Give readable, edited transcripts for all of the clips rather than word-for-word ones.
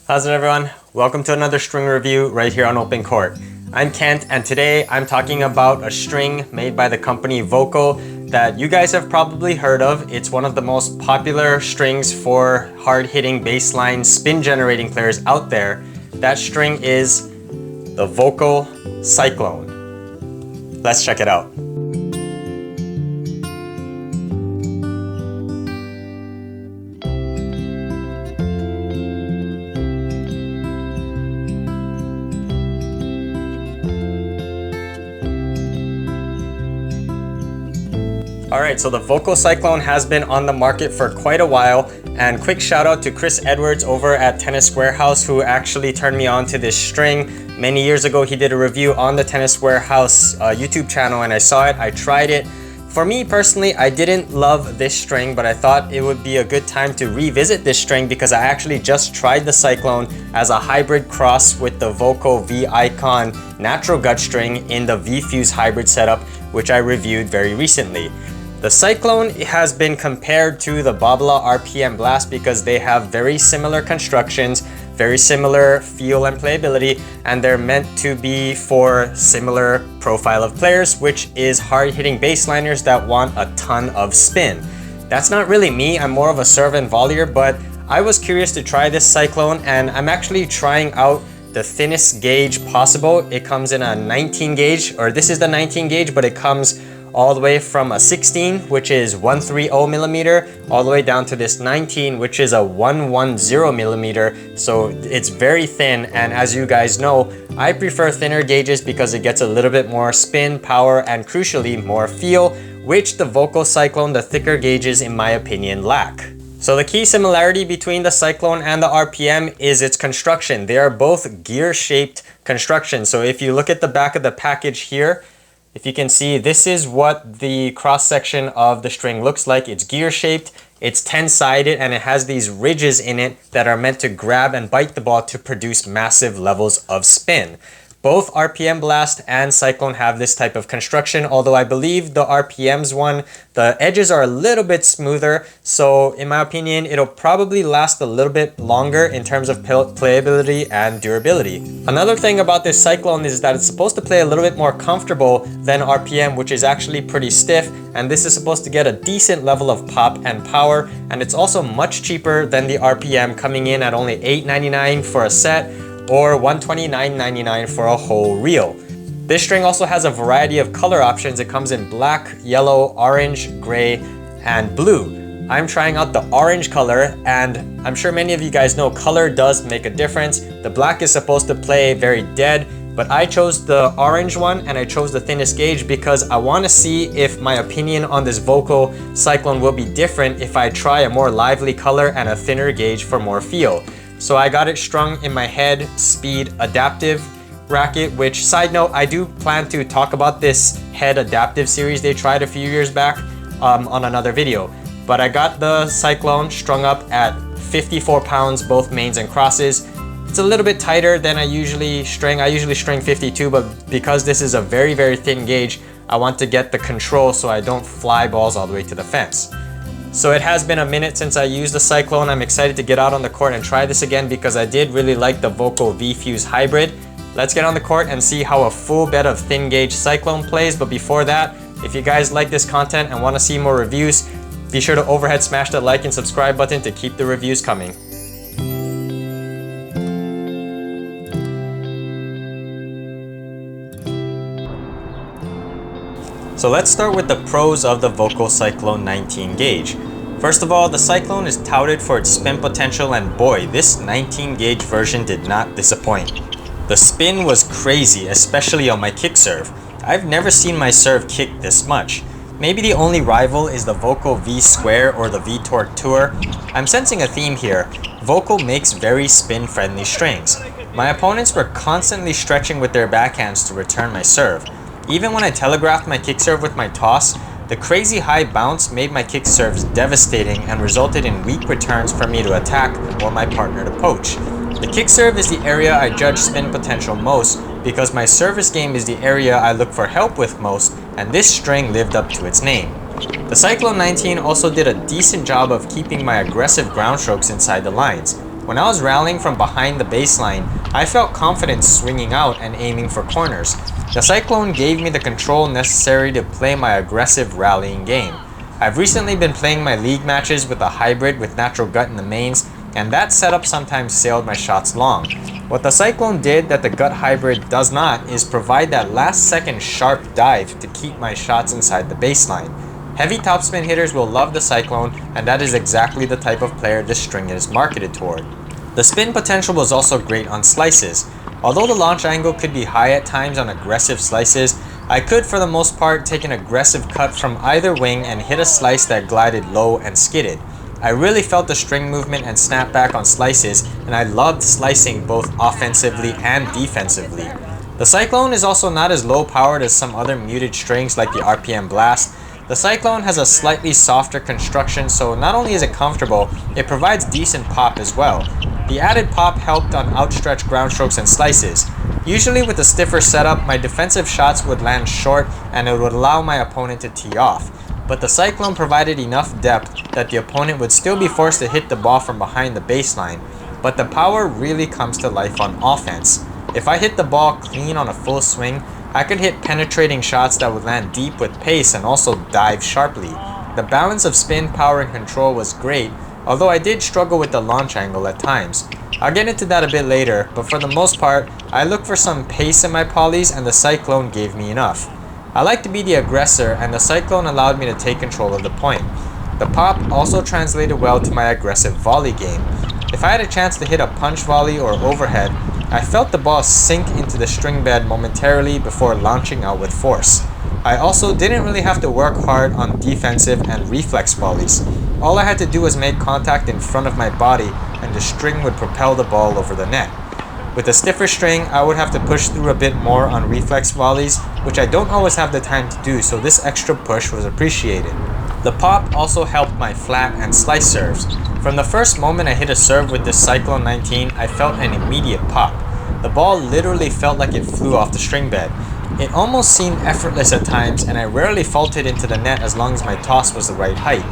How's it, everyone? Welcome to another string review right here on Open Court. I'm Kent, and today I'm talking about a string made by the company Volkl that you guys have probably heard of. It's one of the most popular strings for hard-hitting baseline spin generating players out there. That string is the Volkl Cyclone. Let's check it out. Alright, so the Volkl Cyclone has been on the market for quite a while, and quick shout out to Chris Edwards over at Tennis Warehouse, who actually turned me on to this string. Many years ago he did a review on the Tennis Warehouse YouTube channel, and I saw it, I tried it. For me personally, I didn't love this string, but I thought it would be a good time to revisit this string because I actually just tried the Cyclone as a hybrid cross with the Volkl V-Icon natural gut string in the V-Fuse hybrid setup, which I reviewed very recently. The Cyclone has been compared to the Bobla RPM Blast because they have very similar constructions, very similar feel and playability, and they're meant to be for similar profile of players, which is hard-hitting baseliners that want a ton of spin. That's not really me, I'm more of a serve and volleyer, but I was curious to try this Cyclone, and I'm actually trying out the thinnest gauge possible. It comes in a 19 gauge, or this is the 19 gauge, but it comes all the way from a 16, which is 130 millimeter, all the way down to this 19, which is a 110 millimeter. So it's very thin, and as you guys know, I prefer thinner gauges because it gets a little bit more spin, power, and crucially more feel, which the Volkl Cyclone, the thicker gauges, in my opinion, lack. So the key similarity between the Cyclone and the RPM is its construction. They are both gear-shaped construction. So if you look at the back of the package here, if you can see, this is what the cross-section of the string looks like. It's gear-shaped, it's 10-sided, and it has these ridges in it that are meant to grab and bite the ball to produce massive levels of spin. Both RPM Blast and Cyclone have this type of construction, although I believe the RPM's one, the edges are a little bit smoother, so in my opinion, it'll probably last a little bit longer in terms of playability and durability. Another thing about this Cyclone is that it's supposed to play a little bit more comfortable than RPM, which is actually pretty stiff, and this is supposed to get a decent level of pop and power, and it's also much cheaper than the RPM, coming in at only $8.99 for a set, or $129.99 for a whole reel. This string also has a variety of color options. It comes in black, yellow, orange, gray, and blue. I'm trying out the orange color, and I'm sure many of you guys know color does make a difference. The black is supposed to play very dead, but I chose the orange one, and I chose the thinnest gauge because I want to see if my opinion on this Volkl Cyclone will be different if I try a more lively color and a thinner gauge for more feel. So I got it strung in my head speed adaptive racket, which, side note, I do plan to talk about this head adaptive series they tried a few years back on another video. But I got the Cyclone strung up at 54 pounds, both mains and crosses. It's a little bit tighter than I usually string. I usually string 52, but because this is a very, very thin gauge, I want to get the control so I don't fly balls all the way to the fence. So it has been a minute since I used the Cyclone. I'm excited to get out on the court and try this again because I did really like the Volkl V-Fuse hybrid. Let's get on the court and see how a full bed of thin gauge Cyclone plays. But before that, if you guys like this content and want to see more reviews, be sure to overhead smash the like and subscribe button to keep the reviews coming. So let's start with the pros of the Volkl Cyclone 19 gauge. First of all, the Cyclone is touted for its spin potential, and boy, this 19 gauge version did not disappoint. The spin was crazy, especially on my kick serve. I've never seen my serve kick this much. Maybe the only rival is the Volkl V Square or the V Torque Tour. I'm sensing a theme here. Volkl makes very spin-friendly strings. My opponents were constantly stretching with their backhands to return my serve. Even when I telegraphed my kick serve with my toss, the crazy high bounce made my kick serves devastating and resulted in weak returns for me to attack or my partner to poach. The kick serve is the area I judge spin potential most because my service game is the area I look for help with most, and this string lived up to its name. The Cyclone 19 also did a decent job of keeping my aggressive ground strokes inside the lines. When I was rallying from behind the baseline, I felt confident swinging out and aiming for corners. The Cyclone gave me the control necessary to play my aggressive rallying game. I've recently been playing my league matches with a hybrid with natural gut in the mains, and that setup sometimes sailed my shots long. What the Cyclone did that the gut hybrid does not is provide that last second sharp dive to keep my shots inside the baseline. Heavy topspin hitters will love the Cyclone, and that is exactly the type of player this string is marketed toward. The spin potential was also great on slices. Although the launch angle could be high at times on aggressive slices, I could for the most part take an aggressive cut from either wing and hit a slice that glided low and skidded. I really felt the string movement and snapback on slices, and I loved slicing both offensively and defensively. The Cyclone is also not as low powered as some other muted strings like the RPM Blast. The Cyclone has a slightly softer construction, so not only is it comfortable, it provides decent pop as well. The added pop helped on outstretched ground strokes and slices. Usually with a stiffer setup, my defensive shots would land short and it would allow my opponent to tee off. But the Cyclone provided enough depth that the opponent would still be forced to hit the ball from behind the baseline. But the power really comes to life on offense. If I hit the ball clean on a full swing, I could hit penetrating shots that would land deep with pace and also dive sharply. The balance of spin, power, and control was great, although I did struggle with the launch angle at times. I'll get into that a bit later, but for the most part, I look for some pace in my polys and the Cyclone gave me enough. I like to be the aggressor, and the Cyclone allowed me to take control of the point. The pop also translated well to my aggressive volley game. If I had a chance to hit a punch volley or overhead, I felt the ball sink into the string bed momentarily before launching out with force. I also didn't really have to work hard on defensive and reflex volleys. All I had to do was make contact in front of my body and the string would propel the ball over the net. With a stiffer string, I would have to push through a bit more on reflex volleys, which I don't always have the time to do, so this extra push was appreciated. The pop also helped my flat and slice serves. From the first moment I hit a serve with this Cyclone 19, I felt an immediate pop. The ball literally felt like it flew off the string bed. It almost seemed effortless at times, and I rarely faulted into the net as long as my toss was the right height.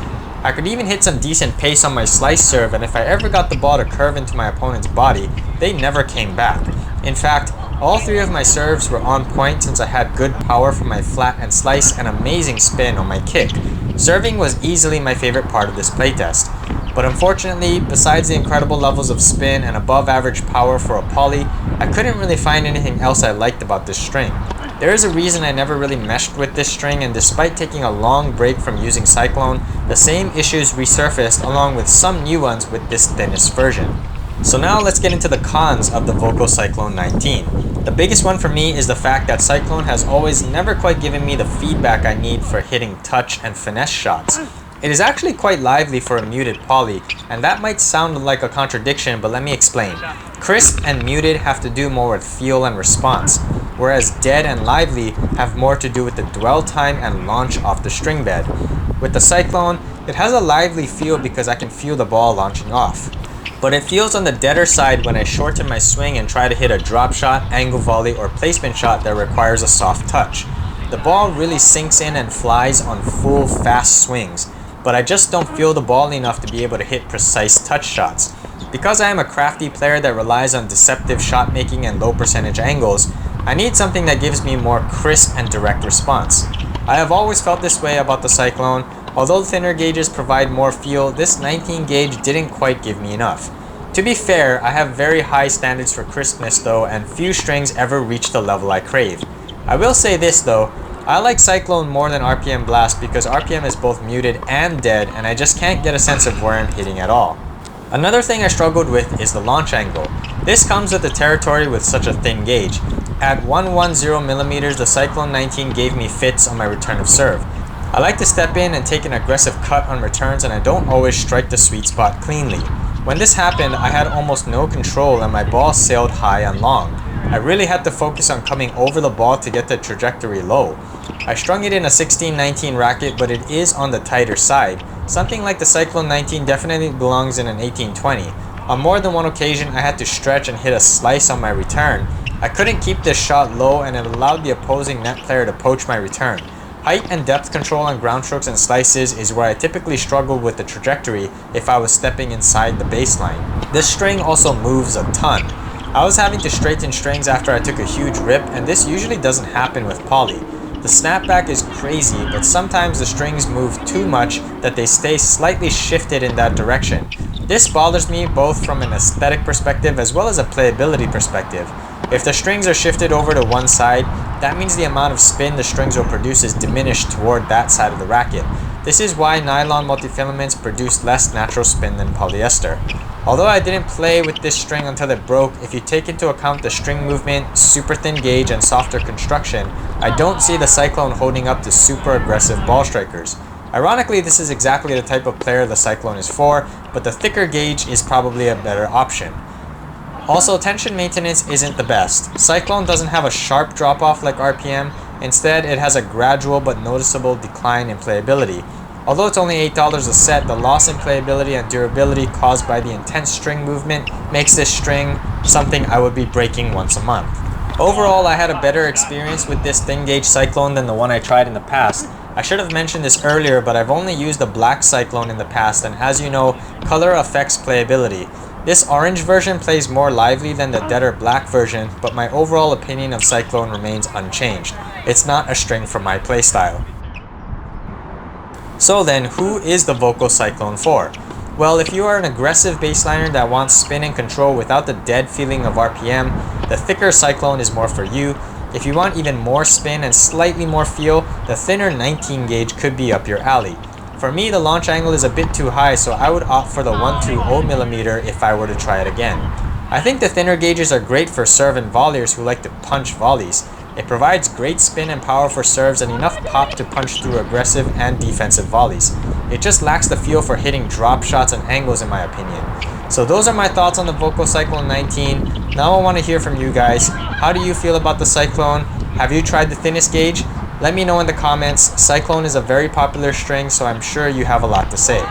I could even hit some decent pace on my slice serve, and if I ever got the ball to curve into my opponent's body, they never came back. In fact, all three of my serves were on point since I had good power from my flat and slice and amazing spin on my kick. Serving was easily my favorite part of this playtest. But unfortunately, besides the incredible levels of spin and above average power for a poly, I couldn't really find anything else I liked about this string. There is a reason I never really meshed with this string, and despite taking a long break from using Cyclone, the same issues resurfaced along with some new ones with this thinnest version. So now let's get into the cons of the Volkl Cyclone 19. The biggest one for me is the fact that Cyclone has always never quite given me the feedback I need for hitting touch and finesse shots. It is actually quite lively for a muted poly, and that might sound like a contradiction, but let me explain. Crisp and muted have to do more with feel and response, whereas dead and lively have more to do with the dwell time and launch off the string bed. With the Cyclone, it has a lively feel because I can feel the ball launching off. But it feels on the deader side when I shorten my swing and try to hit a drop shot, angle volley, or placement shot that requires a soft touch. The ball really sinks in and flies on full, fast swings, but I just don't feel the ball enough to be able to hit precise touch shots. Because I am a crafty player that relies on deceptive shot making and low percentage angles, I need something that gives me more crisp and direct response. I have always felt this way about the Cyclone. Although thinner gauges provide more feel, this 19 gauge didn't quite give me enough. To be fair, I have very high standards for crispness though, and few strings ever reach the level I crave. I will say this though, I like Cyclone more than RPM Blast because RPM is both muted and dead, and I just can't get a sense of where I'm hitting at all. Another thing I struggled with is the launch angle. This comes with the territory with such a thin gauge. At 110mm, the Cyclone 19 gave me fits on my return of serve. I like to step in and take an aggressive cut on returns, and I don't always strike the sweet spot cleanly. When this happened, I had almost no control and my ball sailed high and long. I really had to focus on coming over the ball to get the trajectory low. I strung it in a 16-19 racket, but it is on the tighter side. Something like the Cyclone 19 definitely belongs in an 18-20. On more than one occasion, I had to stretch and hit a slice on my return. I couldn't keep this shot low, and it allowed the opposing net player to poach my return. Height and depth control on ground strokes and slices is where I typically struggle with the trajectory if I was stepping inside the baseline. This string also moves a ton. I was having to straighten strings after I took a huge rip, and this usually doesn't happen with poly. The snapback is crazy, but sometimes the strings move too much that they stay slightly shifted in that direction. This bothers me both from an aesthetic perspective as well as a playability perspective. If the strings are shifted over to one side, that means the amount of spin the strings will produce is diminished toward that side of the racket. This is why nylon multifilaments produce less natural spin than polyester. Although I didn't play with this string until it broke, if you take into account the string movement, super thin gauge, and softer construction, I don't see the Cyclone holding up to super aggressive ball strikers. Ironically, this is exactly the type of player the Cyclone is for, but the thicker gauge is probably a better option. Also, tension maintenance isn't the best. Cyclone doesn't have a sharp drop-off like RPM, instead it has a gradual but noticeable decline in playability. Although it's only $8 a set, the loss in playability and durability caused by the intense string movement makes this string something I would be breaking once a month. Overall, I had a better experience with this thin gauge Cyclone than the one I tried in the past. I should have mentioned this earlier, but I've only used a black Cyclone in the past, and as you know, color affects playability. This orange version plays more lively than the deader black version, but my overall opinion of Cyclone remains unchanged. It's not a string for my playstyle. So then, who is the Volkl Cyclone for? Well, if you are an aggressive bassliner that wants spin and control without the dead feeling of RPM, the thicker Cyclone is more for you. If you want even more spin and slightly more feel, the thinner 19 gauge could be up your alley. For me, the launch angle is a bit too high, so I would opt for the 120mm if I were to try it again. I think the thinner gauges are great for serve and volleyers who like to punch volleys. It provides great spin and power for serves and enough pop to punch through aggressive and defensive volleys. It just lacks the feel for hitting drop shots and angles in my opinion. So those are my thoughts on the Volkl Cyclone 19. Now I want to hear from you guys. How do you feel about the Cyclone? Have you tried the thinnest gauge? Let me know in the comments. Cyclone is a very popular string, so I'm sure you have a lot to say.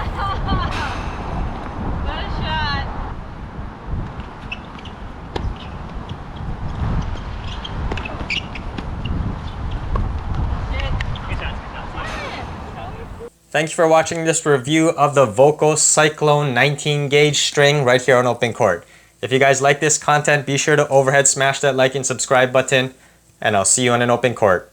Thank you for watching this review of the Volkl Cyclone 19 gauge string right here on Open Court. If you guys like this content, be sure to overhead smash that like and subscribe button, and I'll see you on an Open Court.